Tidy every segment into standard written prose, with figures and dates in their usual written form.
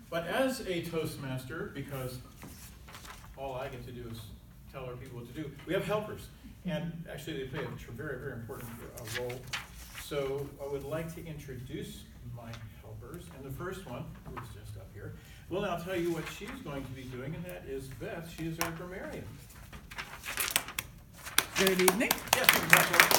But as a Toastmaster, because all I get to do is tell our people what to do, we have helpers. And actually they play a very, very important role. So I would like to introduce my helpers. And the first one, who's just up here, will now tell you what she's going to be doing, and that is Beth. She is our grammarian. Good evening. Yes, you can talk about it.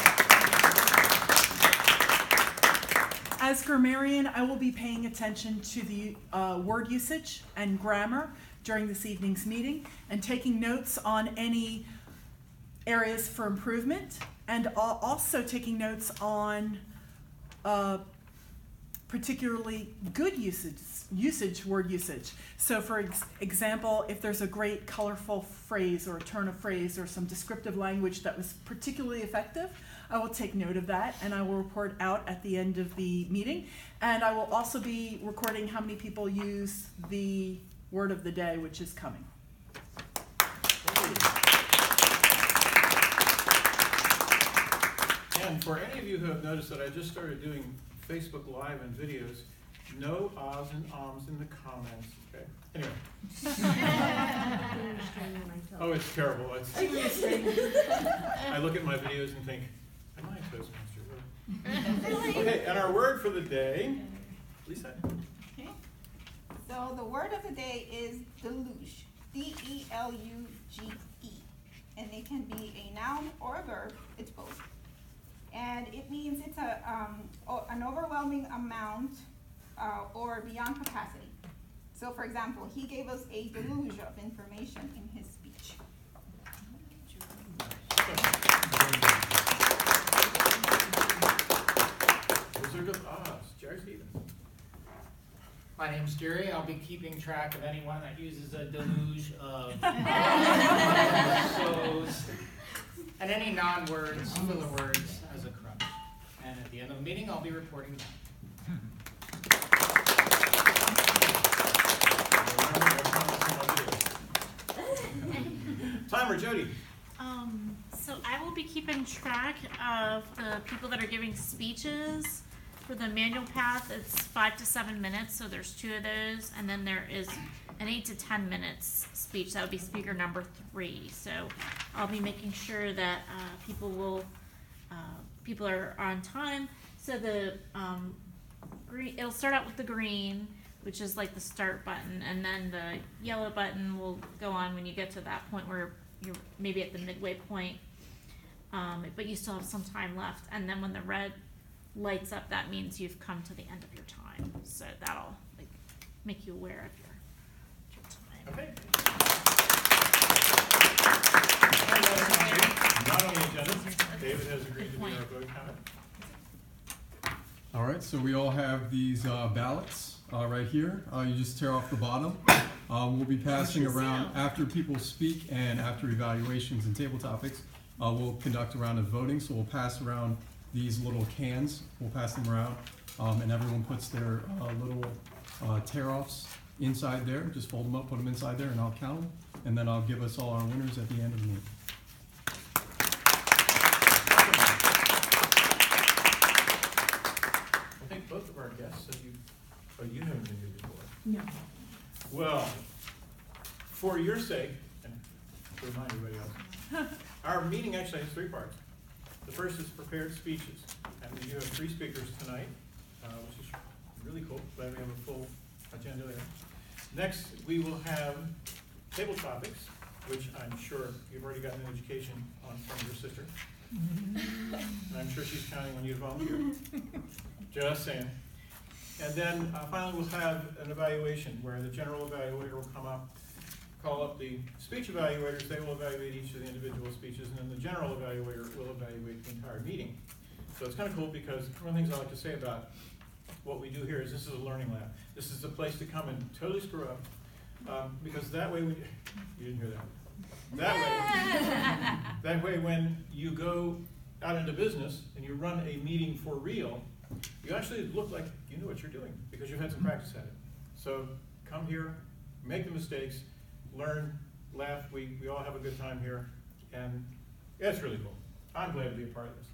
As grammarian, I will be paying attention to the word usage and grammar during this evening's meeting and taking notes on any areas for improvement, and also taking notes on particularly good word usage. So for example, if there's a great colorful phrase or a turn of phrase or some descriptive language that was particularly effective, I will take note of that and I will report out at the end of the meeting. And I will also be recording how many people use the word of the day, which is coming. And for any of you who have noticed that I just started doing Facebook Live and videos, no ahs and ums in the comments, okay? Anyway. Oh, it's terrible. I look at my videos and think, am I a Toastmaster, really? Okay, and our word for the day, Lisa. Okay. So the word of the day is deluge, D-E-L-U-G-E. And it can be a noun or a verb, it's both. And it means it's an overwhelming amount or beyond capacity. So for example, he gave us a deluge of information in his speech. Wizard of Oz, Jerry Stevens. My name's Jerry. I'll be keeping track of anyone that uses a deluge of so's and any non-words, filler words as a crutch. And at the end of the meeting, I'll be reporting back. Timer, Jody. So I will be keeping track of the people that are giving speeches. For the manual path, it's 5 to 7 minutes, so there's 2 of those, and then there is an 8 to 10 minutes speech. That would be speaker number 3. So I'll be making sure that people are on time. So the green, it'll start out with the green, which is like the start button, and then the yellow button will go on when you get to that point where you're maybe at the midway point, but you still have some time left. And then when the red lights up, that means you've come to the end of your time. So that'll make you aware of your time. Okay. Not on the agenda. David has agreed to be our vote counter. All right, so we all have these ballots right here. You just tear off the bottom. We'll be passing around after people speak and after evaluations and table topics. We'll conduct a round of voting, so we'll pass around these little cans. We'll pass them around, and everyone puts their little tear-offs inside there. Just fold them up, put them inside there, and I'll count them, and then I'll give us all our winners at the end of the meeting. I think both of our guests said you haven't been here before. No. Well, for your sake, and to remind everybody else, our meeting actually has 3 parts. The first is prepared speeches, and we do have 3 speakers tonight, which is really cool. Glad we have a full agenda there. Next, we will have table topics, which I'm sure you've already gotten an education on from your sister. And I'm sure she's counting on you to volunteer. Just saying. And then finally we'll have an evaluation where the general evaluator will come up, call up the speech evaluators. They will evaluate each of the individual speeches, and then the general evaluator will evaluate the entire meeting. So it's kind of cool because one of the things I like to say about what we do here is this is a learning lab. This is a place to come and totally screw up, because that way you didn't hear that. That way when you go out into business and you run a meeting for real, you actually look like you know what you're doing because you've had some practice at it. So come here, make the mistakes, learn, laugh. We all have a good time here, and yeah, it's really cool. I'm glad to be a part of this.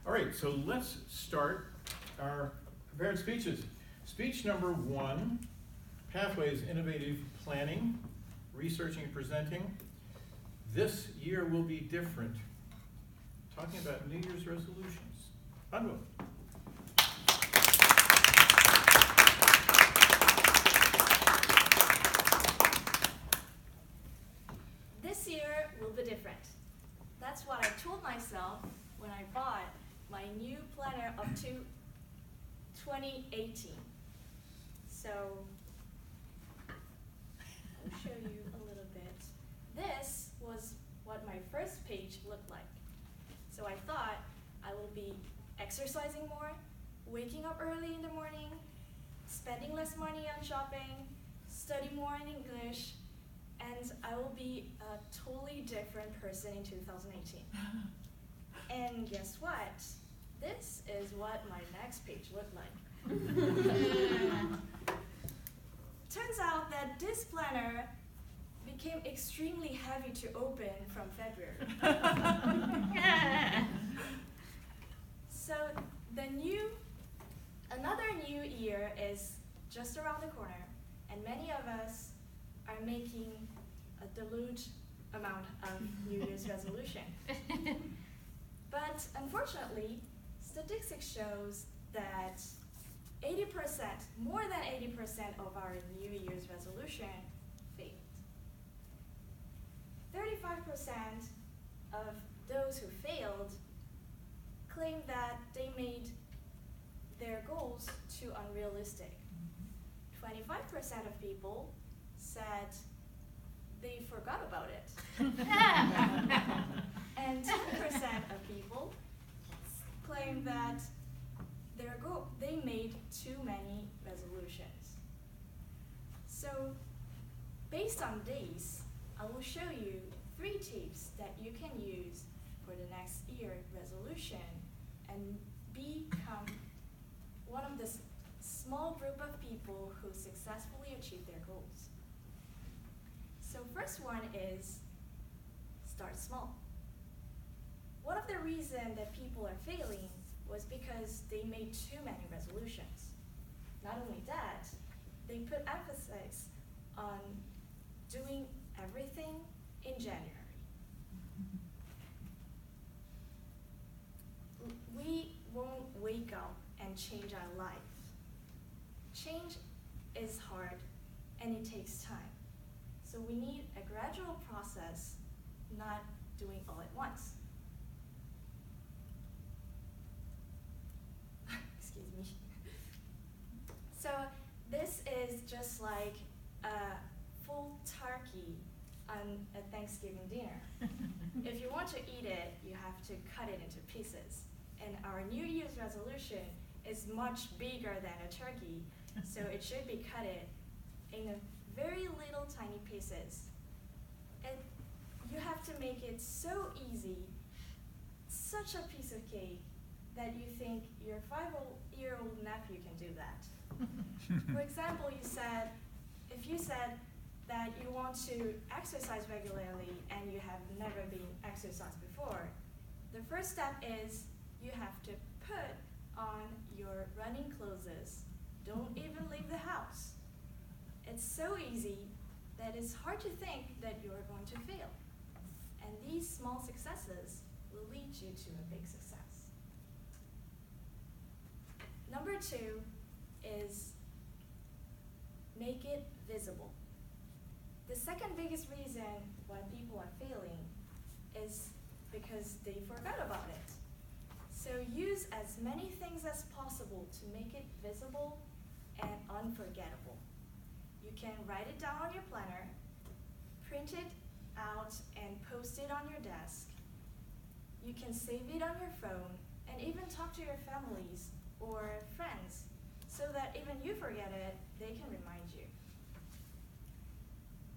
All right, so let's start our prepared speeches. Speech number 1 Pathways, innovative planning, researching and presenting. This year will be different. Talking about New Year's resolutions. Unwoo. This year will be different. That's what I told myself when I bought my new planner up to 2018. So I'll show you a little bit. This was what my first page looked like. So I thought I will be exercising more, waking up early in the morning, spending less money on shopping, study more in English, and I will be a totally different person in 2018. And guess what? This is what my next page looked like. Turns out that this planner became extremely heavy to open from February. So another new year is just around the corner, and many of us are making a dilute amount of New Year's resolution. But unfortunately, statistics shows that 80%, more than 80% of our New Year's resolution failed. 35% of those who failed claim that they made their goals too unrealistic. 25% of people said they forgot about it. And 10% of people claim that they made too many resolutions. So based on these, I will show you 3 tips that you can use for the next year resolution and become one of the small group of people who successfully achieve their goals. So first one is start small. One of the reasons that people are failing was because they made too many resolutions. Not only that, they put emphasis on doing everything in January. We won't wake up and change our life. Change is hard and it takes time. So we need a gradual process, not doing all at once. Excuse me. So this is just like a full turkey on a Thanksgiving dinner. If you want to eat it, you have to cut it into pieces. And our New Year's resolution is much bigger than a turkey, so it should be cut in a very little tiny pieces. And you have to make it so easy, such a piece of cake, that you think your 5-year-old nephew can do that. For example, if you said that you want to exercise regularly and you have never been exercised before, the first step is you have to put on your running clothes. Don't even leave the house. It's so easy that it's hard to think that you're going to fail. And these small successes will lead you to a big success. Number 2 is make it visible. The second biggest reason why people are failing is because they forgot about it. So use as many things as possible to make it visible and unforgettable. You can write it down on your planner, print it out and post it on your desk. You can save it on your phone and even talk to your families or friends so that even you forget it, they can remind you.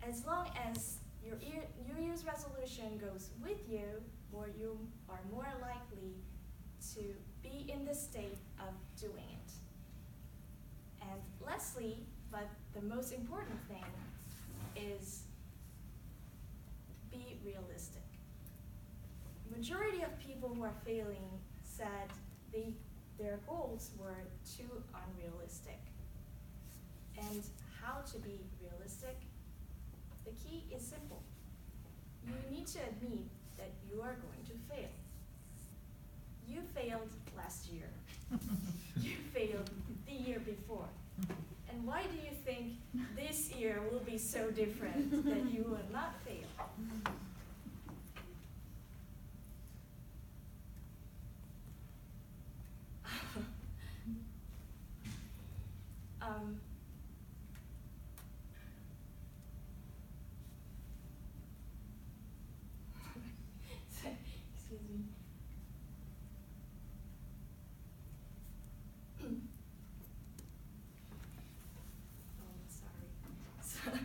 As long as your New Year's resolution goes with you, you are more likely to be in the state of doing it. And lastly, but the most important thing, is be realistic. Majority of people who are failing said their goals were too unrealistic. And how how to be realistic, the key is simple. You need to admit that you are going to fail. You failed last year. You failed the year before. And why do you think this year will be so different that you will not fail? Excuse me. Oh, sorry.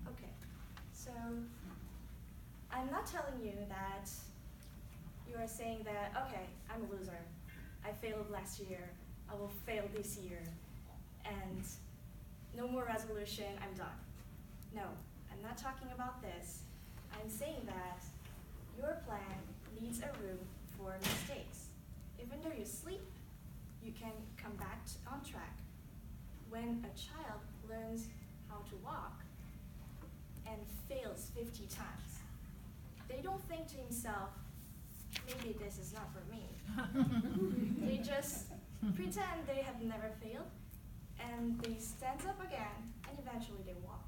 Okay, so I'm not telling you that you are saying that, okay, I'm a loser. I failed last year. I will fail this year. And no more resolution, I'm done. No, I'm not talking about this. I'm saying that your plan needs a room for mistakes. Even though you sleep, you can come back on track. When a child learns how to walk and fails 50 times, they don't think to himself, maybe this is not for me. They just pretend they have never failed, and they stand up again, and eventually they walk.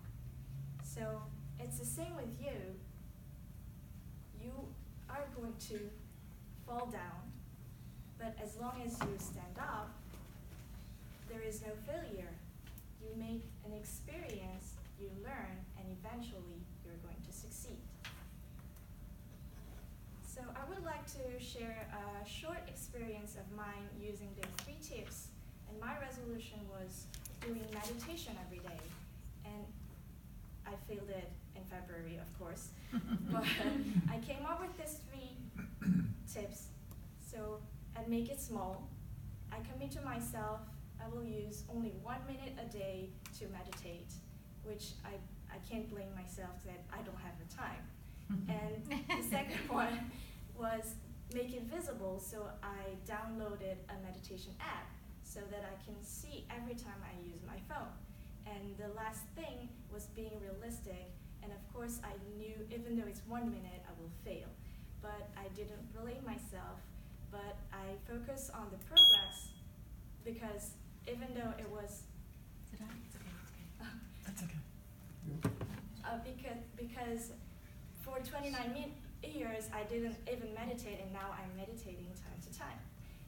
So it's the same with you. You are going to fall down, but as long as you stand up, there is no failure. You make an experience, you learn, and eventually you're going to succeed. So I would like to share a short experience of mine using the 3 tips. And my resolution was doing meditation every day. And I failed it in February, of course. But I came up with these 3 tips. So I'd make it small. I commit to myself, I will use only 1 minute a day to meditate, which I can't blame myself that I don't have the time. And the second one was make it visible, so I downloaded a meditation app so that I can see every time I use my phone. And the last thing was being realistic, and of course I knew even though it's 1 minute I will fail. But I didn't blame myself, but I focused on the progress, because even though it was That's okay. because for 29 years I didn't even meditate, and now I'm meditating time to time.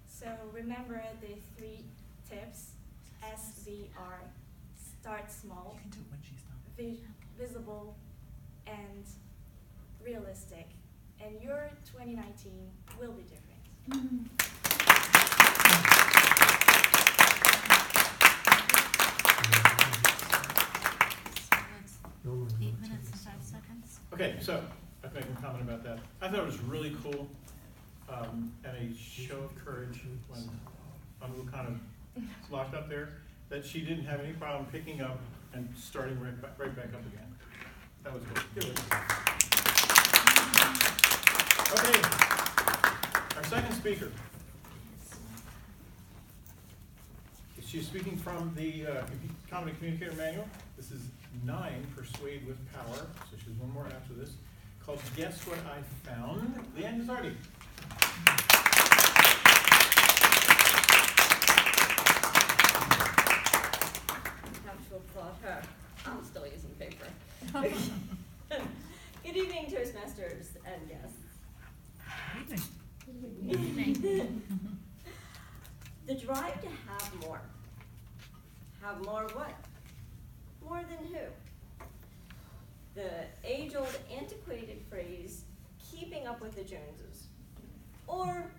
So remember the 3 tips: SVR, start small, You can do it when she's done. visible, and realistic. And your 2019 will be different. So it's 8 minutes and 5 seconds. Okay, so I can make a comment about that. I thought it was really cool and a show of courage when Unwoo kind of locked up there, that she didn't have any problem picking up and starting right back up again. That was good. Give it. Okay, our second speaker. She's speaking from the Comedy Communicator Manual. This is 9, Persuade with Power. So she's one more after this, called Guess What I Found. Leann N. Have to applaud her. I'm still using paper. Good evening, Toastmasters and guests. Evening. The drive to have more. Have more what? More than who? The age-old antiquated phrase, keeping up with the Joneses. Or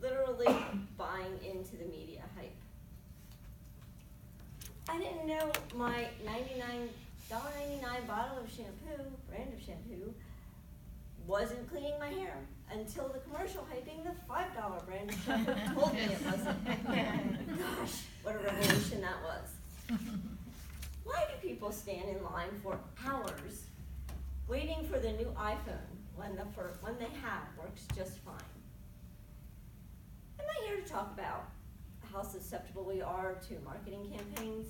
literally buying into the media hype. I didn't know my $99 bottle of shampoo, brand of shampoo, wasn't cleaning my hair until the commercial hyping the $5 brand of shampoo told me it wasn't. Gosh, what a revolution that was. Why do people stand in line for hours waiting for the new iPhone when the one they have works just fine. Am I here to talk about how susceptible we are to marketing campaigns?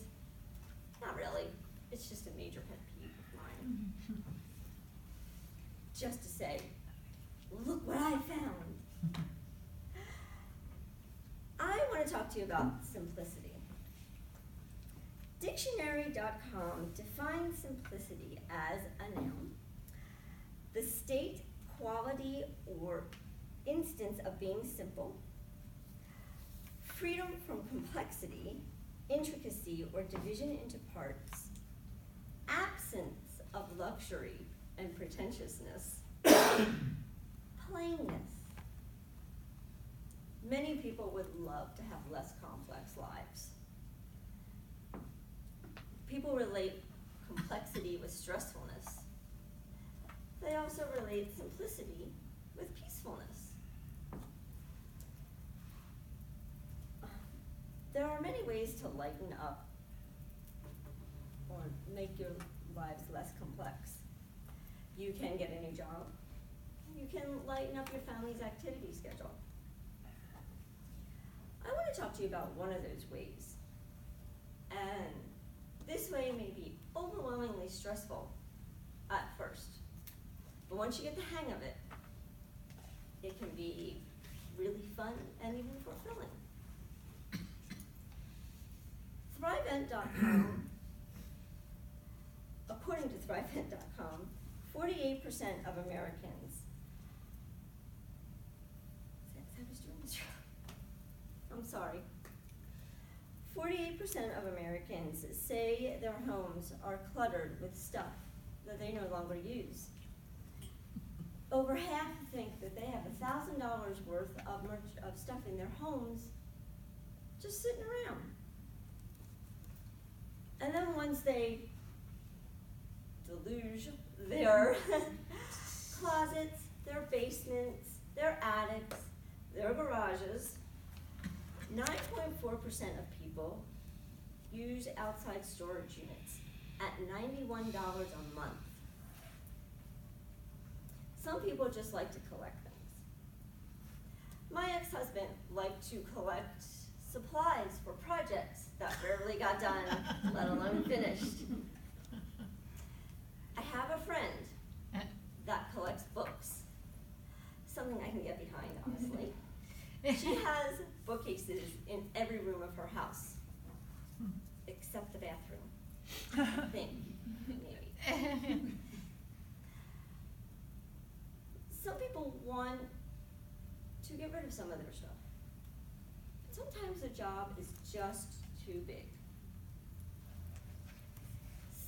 Not really. It's just a major pet peeve of mine. Just to say, look what I found. I want to talk to you about simplicity. Dictionary.com defines simplicity as a noun, the state, quality, or instance of being simple, freedom from complexity, intricacy, or division into parts, absence of luxury and pretentiousness, plainness. Many people would love to have less complex lives. People relate complexity with stressfulness. They also relate simplicity with peacefulness. There are many ways to lighten up or make your lives less complex. You can get a new job. You can lighten up your family's activity schedule. I want to talk to you about one of those ways. And this way may be overwhelmingly stressful at first. But once you get the hang of it, it can be really fun and even fulfilling. ThriveEnt.com, according to ThriveEnt.com, 48% of Americans, I'm sorry, 48% of Americans say their homes are cluttered with stuff that they no longer use. Over half think that they have $1,000 worth of stuff in their homes just sitting around. And then once they deluge their closets, their basements, their attics, their garages, 9.4% of people use outside storage units at $91 a month. Some people just like to collect things. My ex-husband liked to collect supplies for projects that rarely got done, let alone finished. I have a friend that collects books, something I can get behind, honestly. She has bookcases in every room of her house, except the bathroom, I think, maybe. Some people want to get rid of some of their stuff. Sometimes the job is just too big.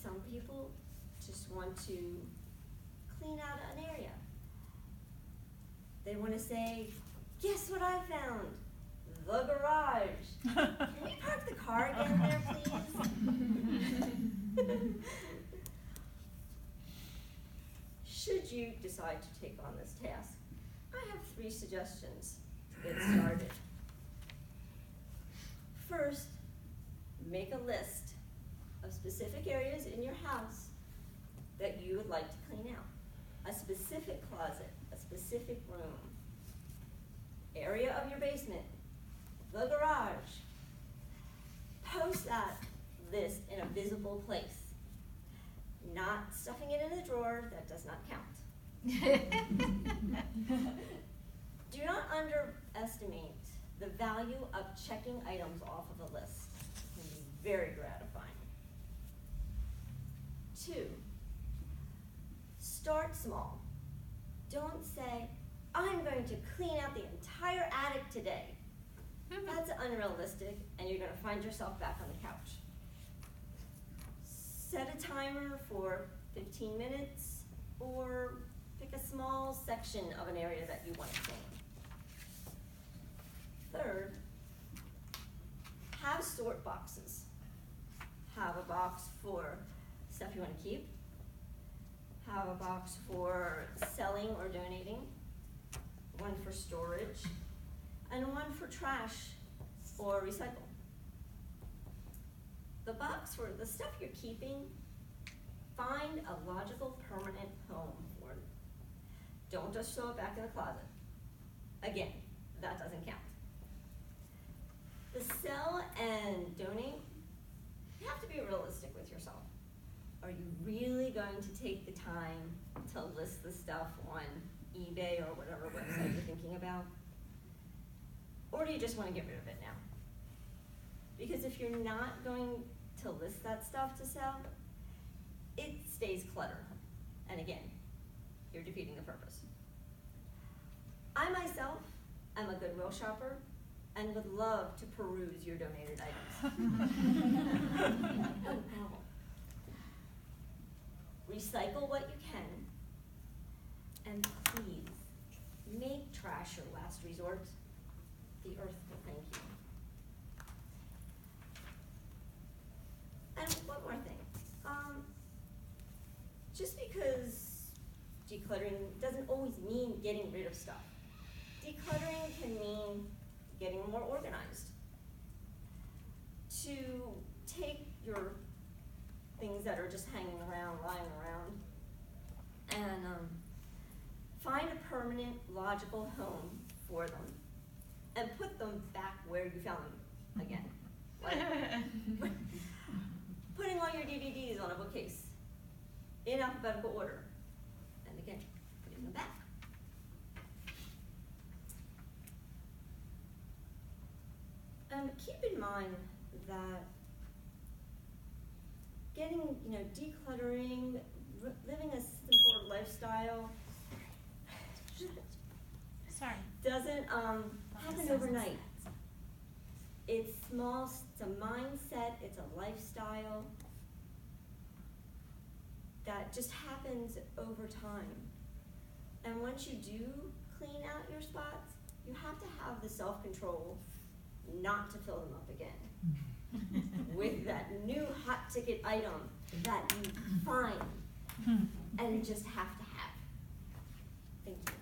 Some people just want to clean out an area. They want to say, guess what I found? The garage. Can we park the car again there, please? Should you decide to take on this task, I have 3 suggestions to get started. First, make a list of specific areas in your house that you would like to clean out. A specific closet, a specific room, area of your basement, the garage. Post that list in a visible place. Not stuffing it in a drawer, that does not count. Do not underestimate the value of checking items off of a list. It can be very gratifying. 2, start small. Don't say, I'm going to clean out the entire attic today. That's unrealistic, and you're going to find yourself back on the couch. Set a timer for 15 minutes, or pick a small section of an area that you want to clean. Third, have sort boxes. Have a box for stuff you want to keep. Have a box for selling or donating. One for storage. And one for trash or recycle. The box for the stuff you're keeping, find a logical, permanent home for them. Don't just throw it back in the closet. Again, that doesn't count. The sell and donate, you have to be realistic with yourself. Are you really going to take the time to list the stuff on eBay or whatever website you're thinking about? Or do you just want to get rid of it now? Because if you're not going to list that stuff to sell, it stays clutter. And again, you're defeating the purpose. I myself am a Goodwill shopper and would love to peruse your donated items. No problem. Recycle what you can, and please, make trash your last resort. The earth will thank you. And one more thing. Just because decluttering doesn't always mean getting rid of stuff. Decluttering can mean getting more organized. To take your things that are just hanging around, lying around, and find a permanent, logical home for them, and put them back where you found them again. Like putting all your DVDs on a bookcase in alphabetical order, and again, putting them back. And keep in mind that getting, decluttering, living a simpler lifestyle Sorry. doesn't happen overnight. It's small, it's a mindset, it's a lifestyle that just happens over time. And once you do clean out your spots, you have to have the self-control not to fill them up again with that new hot ticket item that you find and just have to have. Thank you.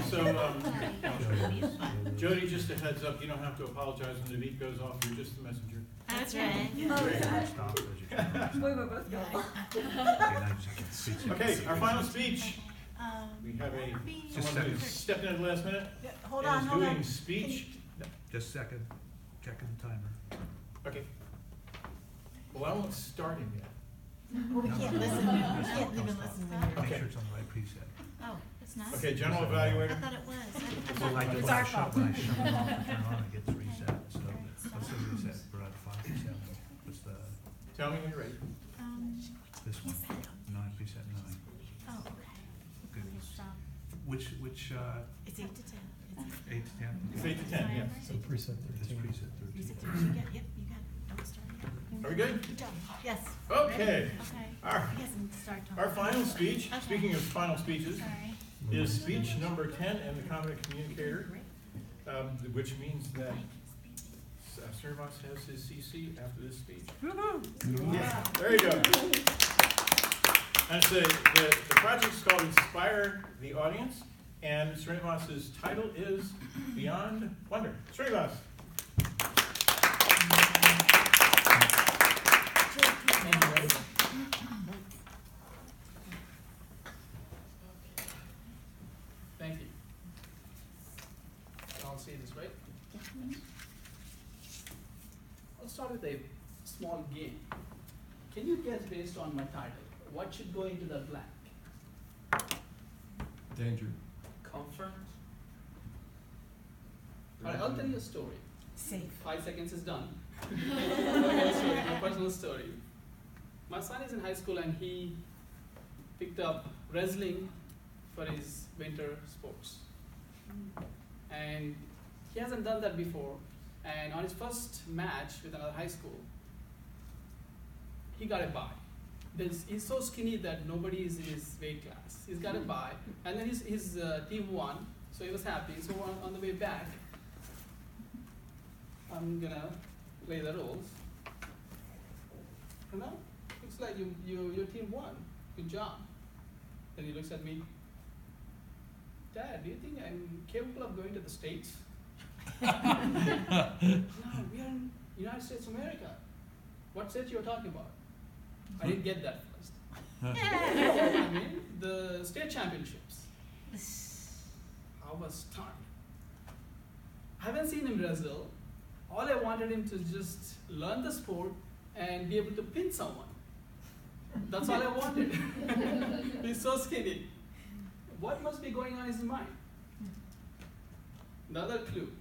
So, Jody, just a heads up, you don't have to apologize when the beat goes off, you're just the messenger. That's right. We were both going. Okay, our final speech. We have someone who's stepped in at the last minute. Hold and on, is hold doing on. speech. Just a second, checking the timer. Okay. Well, I won't start him yet. Well, we can't listen, we can't even listen when you're. Make sure it's on the right preset. Oh, it's not? Okay, general I evaluator. thought it was. Well, like It's when I our shut, fault. when I shut it off and turn it on, it gets reset, so let's say reset, we're at 5 to 7. What's the, Tell me when you're ready. this one, 9 preset 9. Oh, okay. Good. Let me stop. Which, It's 8 to 10. 8 to 10? It's 8 to 10, yeah. So preset This 13. preset It's 13. 8 to 10. You got, yep, you got it. Don't start yet. Are we good? Good job. Yes. Okay. Okay. He hasn't started talking. Our final speech, Okay. speaking of final speeches, Sorry. is speech number 10 in the Common Communicator, which means that Srinivas has his CC after this speech. Yeah, there you go. And so the project is called Inspire the Audience, and Srinivas's title is Beyond Wonder. Srinivas. Thank you. I'll say this, right? I'll start with a small game. Can you guess based on my title, what should go into the blank? Danger. Comfort. All right, I'll tell you a story. Safe. 5 seconds is done. I'll tell you a story, my personal story. My son is in high school and he picked up wrestling for his winter sports. And he hasn't done that before. And on his first match with another high school, he got a bye. He's so skinny that nobody is in his weight class. He's got a bye. And then his team won, so he was happy. So on the way back, I'm gonna play the roles. You know, looks like your team won. Good job. Then he looks at me. Dad, do you think I'm capable of going to the States? No, we are in United States of America. What state you're talking about? I didn't get that first. I mean, the state championships. I was stunned. I haven't seen him wrestle. All I wanted him to just learn the sport and be able to pin someone. That's all I wanted. He's so skinny. What must be going on in his mind? Another clue.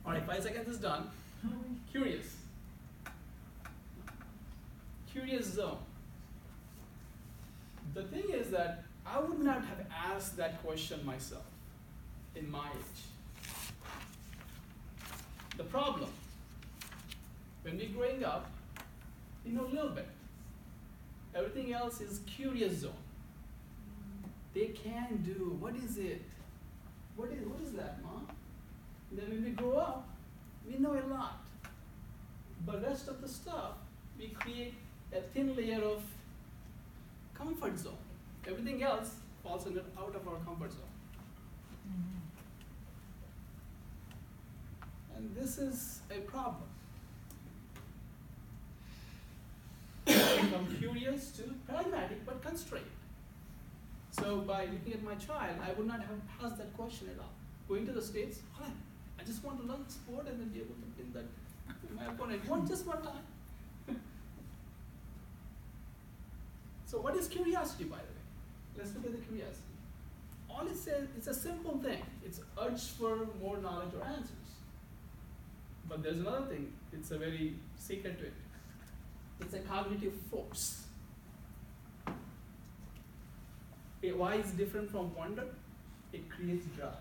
All right, 5 seconds is done. Curious. Curious zone. The thing is that I would not have asked that question myself in my age. The problem, when we're growing up, we know a little bit. Everything else is curious zone. They can do, what is it? What is that, Mom? Then when we grow up, we know a lot. But rest of the stuff, we create a thin layer of comfort zone. Everything else falls out of our comfort zone. And this is a problem. From curious to pragmatic but constrained. So by looking at my child, I would not have asked that question at all. Going to the States, I just want to learn the sport and then be able to pin that my opponent just one time. So what is curiosity, by the way? Let's look at the curiosity. All it says, it's a simple thing. It's urge for more knowledge or answers. But there's another thing. It's a very secret to it. It's a cognitive force. Why is it different from wonder? It creates drive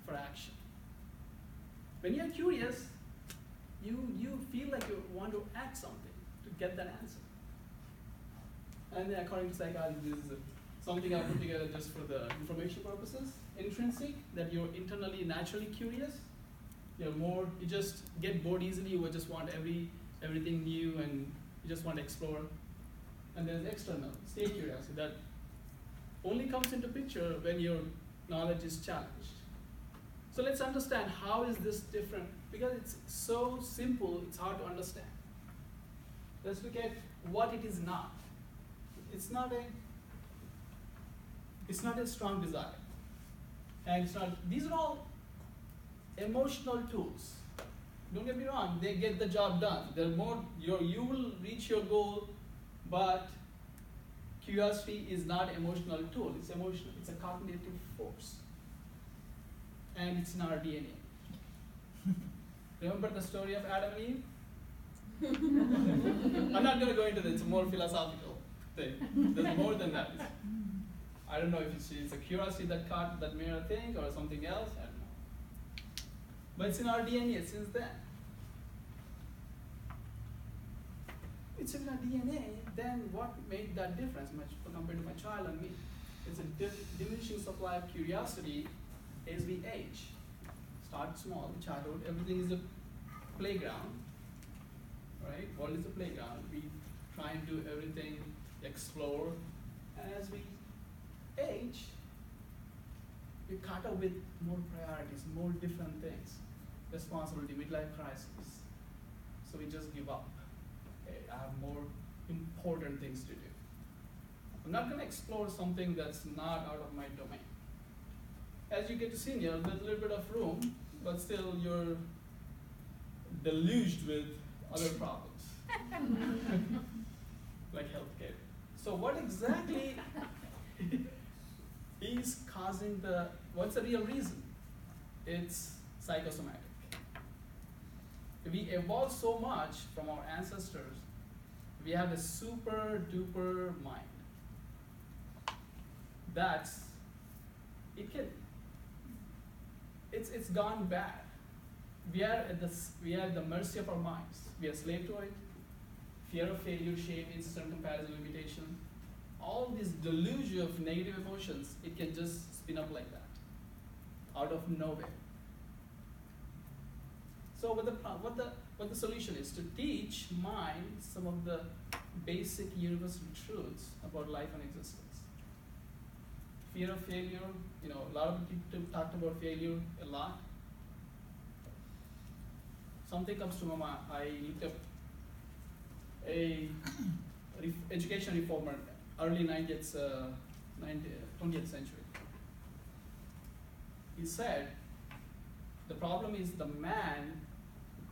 for action. When you're curious, you feel like you want to act something to get that answer. And then according to psychology, this is something I put together just for the information purposes. Intrinsic, that you're internally naturally curious. You just get bored easily, you just want everything new and you just want to explore. And there's external, state curiosity, that only comes into picture when your knowledge is challenged. So let's understand how is this different, because it's so simple, it's hard to understand. Let's look at what it is not. It's not a strong desire. And these are all emotional tools. Don't get me wrong, they get the job done. You will reach your goal, but curiosity is not an emotional tool, it's emotional, it's a cognitive force. And it's in our DNA. Remember the story of Adam and Eve? I'm not going to go into this, it's a more philosophical thing. There's more than that. I don't know if it's a curiosity that made her think or something else, I don't know. But it's in our DNA since then. It's in our DNA, then what made that difference compared to my child and me? It's a diminishing supply of curiosity as we age. Start small, childhood, everything is a playground, right? World is a playground. We try and do everything, explore, and as we age, we caught up with more priorities, more different things, responsibility, midlife crisis. So we just give up. Okay, I have more important things to do. I'm not going to explore something that's not out of my domain. As you get to senior, there's a little bit of room, but still you're deluged with other problems, like healthcare. So what exactly is causing what's the real reason? It's psychosomatic. We evolved so much from our ancestors, we have a super duper mind. It's gone bad. We are at the mercy of our minds. We are slave to it. Fear of failure, shame, instant comparison, limitation. All this deluge of negative emotions, it can just spin up like that, out of nowhere. So what the solution is to teach mind some of the basic universal truths about life and existence. Fear of failure, you know, a lot of people talked about failure a lot. Something comes to my mind. I looked up a education reformer, early 20th century. He said, the problem is the man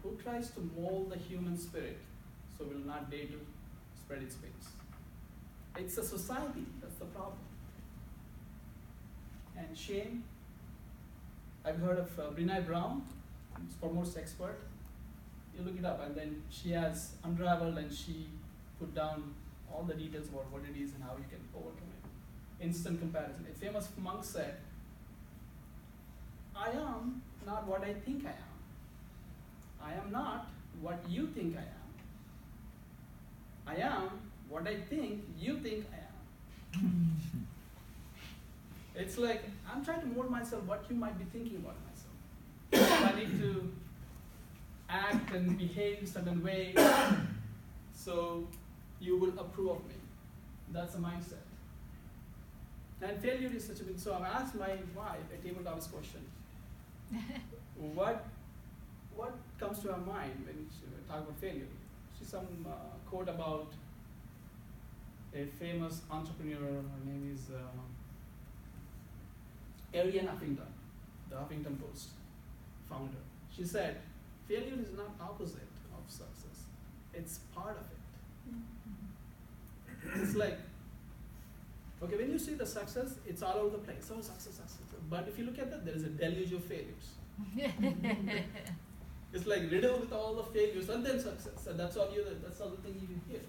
who tries to mold the human spirit, so will not dare to spread its wings. It's a society, that's the problem. And shame, I've heard of Brene Brown, who's foremost expert. You look it up, and then she has unraveled and she put down all the details about what it is and how you can overcome it. Instant comparison. A famous monk said, I am not what I think I am. I am not what you think I am. I am what I think you think I am. It's like, I'm trying to mold myself what you might be thinking about myself. If I need to act and behave certain way, so you will approve of me. That's a mindset. And failure is such a big, so I've asked my wife a tabletop question. What comes to her mind when she talk about failure? She's some quote about a famous entrepreneur. Her name is Leann N, the Huffington Post founder. She said, failure is not opposite of success. It's part of it. It's like, okay, when you see the success, it's all over the place. Oh, success, success. But if you look at that, there is a deluge of failures. It's like riddled with all the failures and then success. And that's all the thing you hear.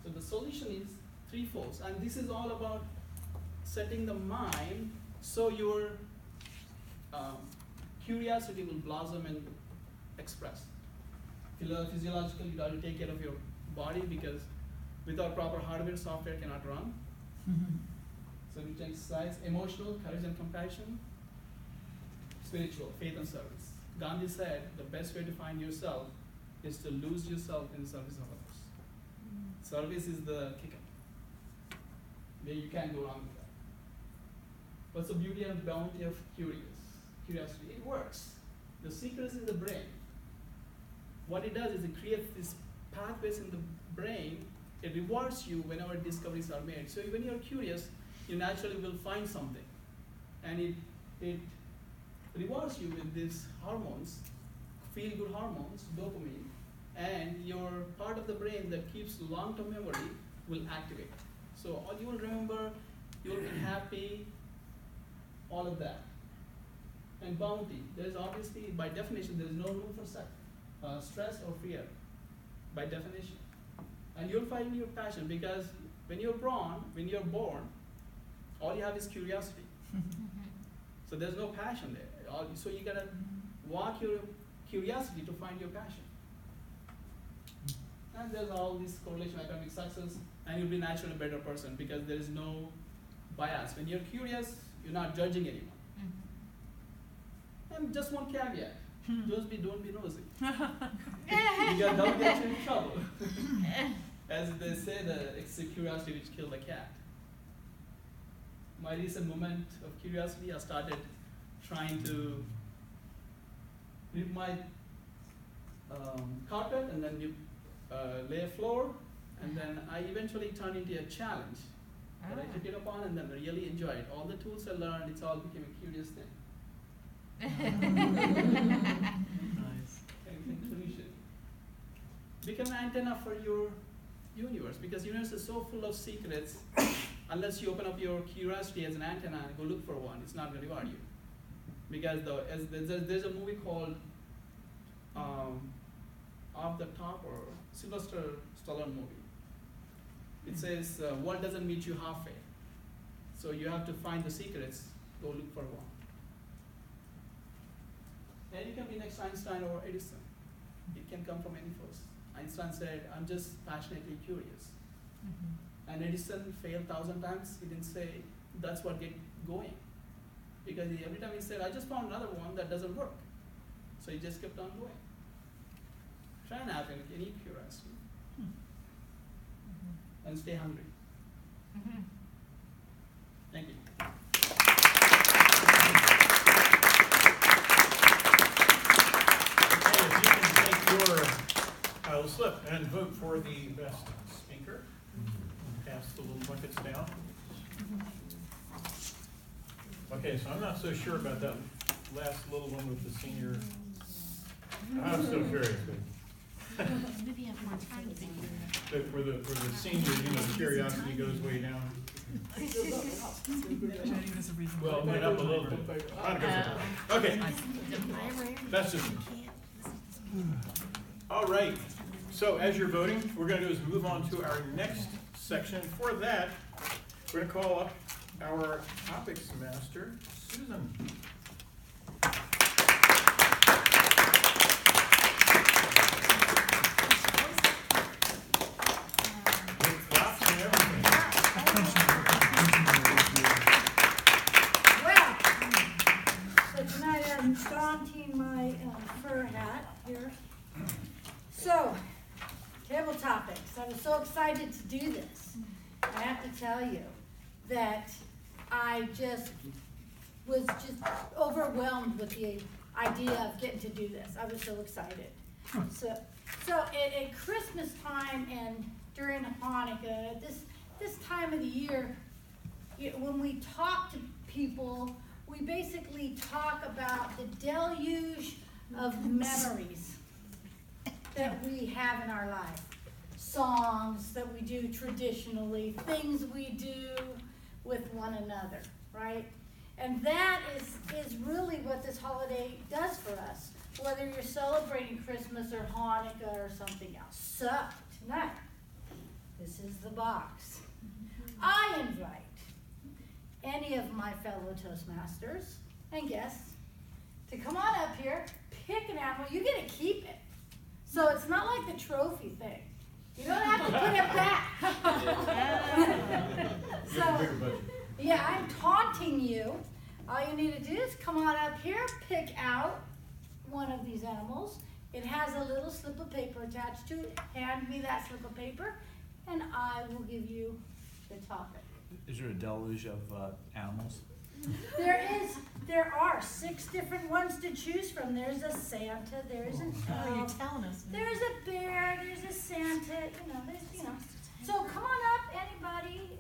So the solution is threefold. And this is all about setting the mind so your curiosity will blossom and express. Physiologically, you got to take care of your body because without proper hardware, software cannot run. So we take exercise, emotional, courage and compassion, spiritual, faith and service. Gandhi said the best way to find yourself is to lose yourself in service of others. Service is the kicker. Where you can't go wrong with that. What's the beauty and bounty of curiosity? It works. The secret is in the brain. What it does is it creates these pathways in the brain. It rewards you whenever discoveries are made. So when you're curious, you naturally will find something. And it rewards you with these hormones, feel-good hormones, dopamine, and your part of the brain that keeps long-term memory will activate. So all you will remember, you will be happy, all of that. And bounty, there is obviously, by definition, there is no room for stress or fear, by definition. And you'll find your passion because when you're born, all you have is curiosity. So there's no passion there. So you gotta walk your curiosity to find your passion. And there's all this correlation, academic success, and you'll be naturally a better person because there is no bias. When you're curious, you're not judging anyone. And just one caveat, don't be nosy. Because don't get you in trouble. As they say, it's the curiosity which killed the cat. My recent moment of curiosity, I started trying to rip my carpet and then lay a floor, and then I eventually turned into a challenge that I took it upon and then really enjoyed. All the tools I learned, it all became a curious thing. Nice. In conclusion, become an antenna for your universe because universe is so full of secrets. Unless you open up your curiosity as an antenna and go look for one, it's not going to reward you. Because there's a movie called Off the Top, or Sylvester Stallone movie. It says, world doesn't meet you halfway. So you have to find the secrets, go look for one. And you can be next Einstein or Edison. It can come from any force. Einstein said, I'm just passionately curious. And Edison failed 1,000 times. He didn't say, that's what get going. Because every time he said, I just found another one that doesn't work. So he just kept on going. Try and have any curiosity. and stay hungry. Thank you. Okay, if you can take your slip and vote for the best speaker. Pass the little buckets down. Okay, so I'm not so sure about that last little one with the senior. I'm so curious. Maybe have more time to figure Where the senior, the curiosity goes way down. Well, it went up a little bit. Okay, that's just. All right, so as you're voting, we're going to do is move on to our next section. For that, we're going to call up our topics master, Susan. Donning my fur hat here. So, table topics. I was so excited to do this. I have to tell you that I was overwhelmed with the idea of getting to do this. I was so excited. So at Christmas time and during Hanukkah, this time of the year, when we talk to people, we basically talk about the deluge of memories that we have in our life. Songs that we do traditionally, things we do with one another, right? And that is really what this holiday does for us, whether you're celebrating Christmas or Hanukkah or something else. So, tonight, this is the box. I invite any of my fellow Toastmasters and guests to come on up here, pick an animal. You get to keep it. So it's not like the trophy thing. You don't have to put it back. So, yeah, I'm taunting you. All you need to do is come on up here, pick out one of these animals. It has a little slip of paper attached to it. Hand me that slip of paper, and I will give you the topic. Is there a deluge of animals? There are 6 different ones to choose from. There's a Santa, there's an Oh, you're elf, telling us. there's a bear, there's a Santa, there's. So come on up, anybody?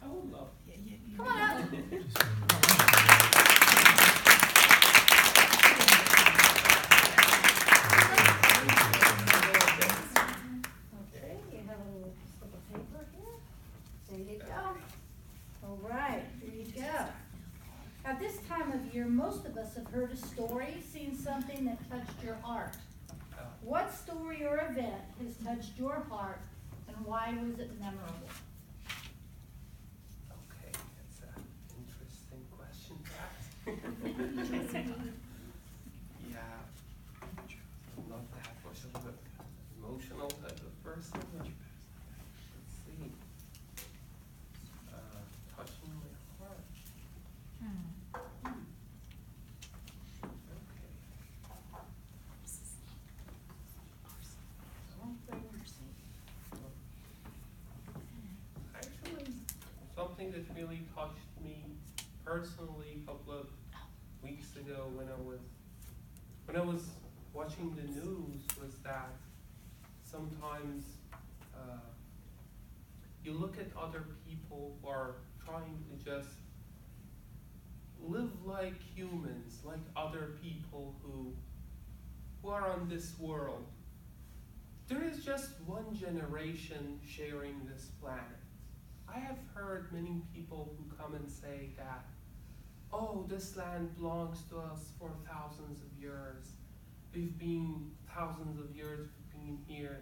Hold up. Come on up. Okay, you have a little slip of paper here. There you go. All right, here you go. At this time of year, most of us have heard a story, seen something that touched your heart. What story or event has touched your heart, and why was it memorable? Okay, that's an interesting question to ask. Yeah, not that much of an emotional type of person. Let's see. Touching my heart. Okay. Actually, something that really touched me personally a couple of weeks ago when I was watching the news was that sometimes you look at other people who are trying to just live like humans, like other people who are on this world. There is just one generation sharing this planet. I have heard many people who come and say that, oh, this land belongs to us for thousands of years. We've been thousands of years we've been here.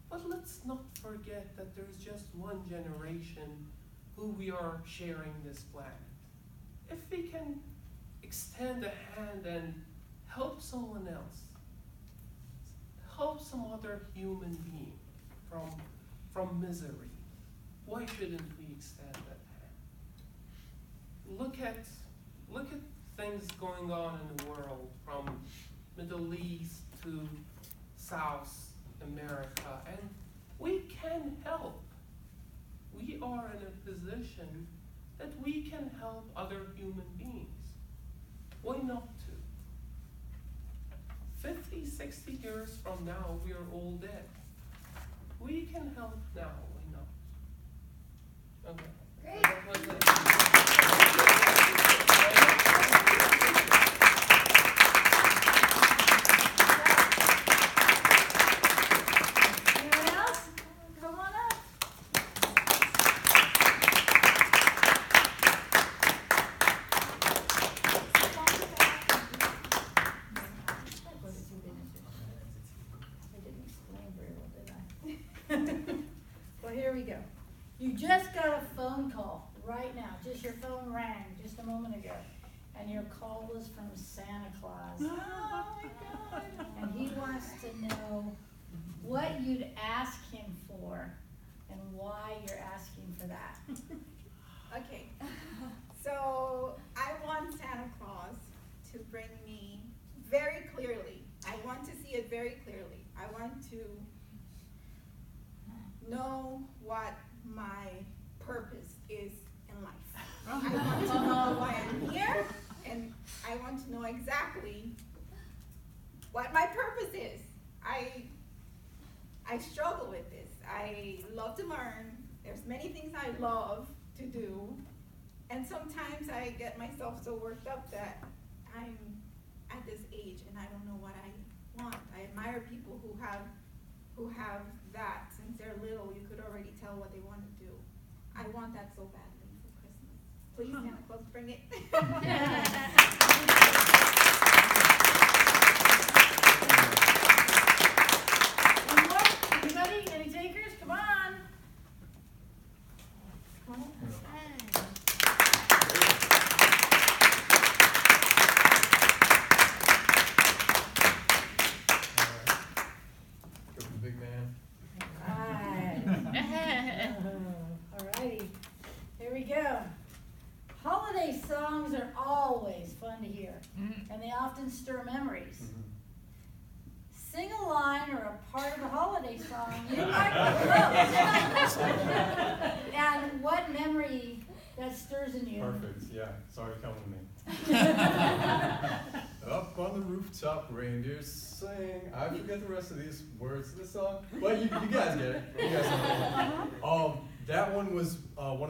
But let's not forget that there's just one generation who we are sharing this planet. If we can extend a hand and help someone else, help some other human being from misery, why shouldn't we extend that hand? Look at things going on in the world, from Middle East to South America, and we can help. we are in a position that we can help other human beings. Why not to? 50, 60 years from now, we are all dead. We can help now, why not? Okay. Great. That was it. Anyone else? Come on up. I didn't explain very well, did I? Well, here we go. You just got a phone call right now. Just your phone rang just a moment ago. And your call was from Santa Claus. Oh my God. And he wants to know what you'd ask him for and why you're asking for that. Okay, so I want Santa Claus to bring me very clearly. I want to see it very clearly. I want to know what my purpose is in life. I want to know why I'm here, and I want to know exactly what my purpose is. I struggle with this. I love to learn. There's many things I love to do, and sometimes I get myself so worked up that I'm at this age and I don't know what I want. I admire people who have that since they're little. You could already tell what they want to do. I want that so badly for Christmas. Please, Santa Claus, bring it. One more? Anybody? Any takers? Come on. Go for the big man. Alrighty, here we go. Holiday songs are always fun to hear, and they often stir memories. Sing a line or a part of a holiday song you might love. And what memory that stirs in you. Perfect, yeah. It's already coming to me. Up on the rooftop, reindeers sing. I forget the rest of these words of the song, but you guys get it. You guys know it. That one was one of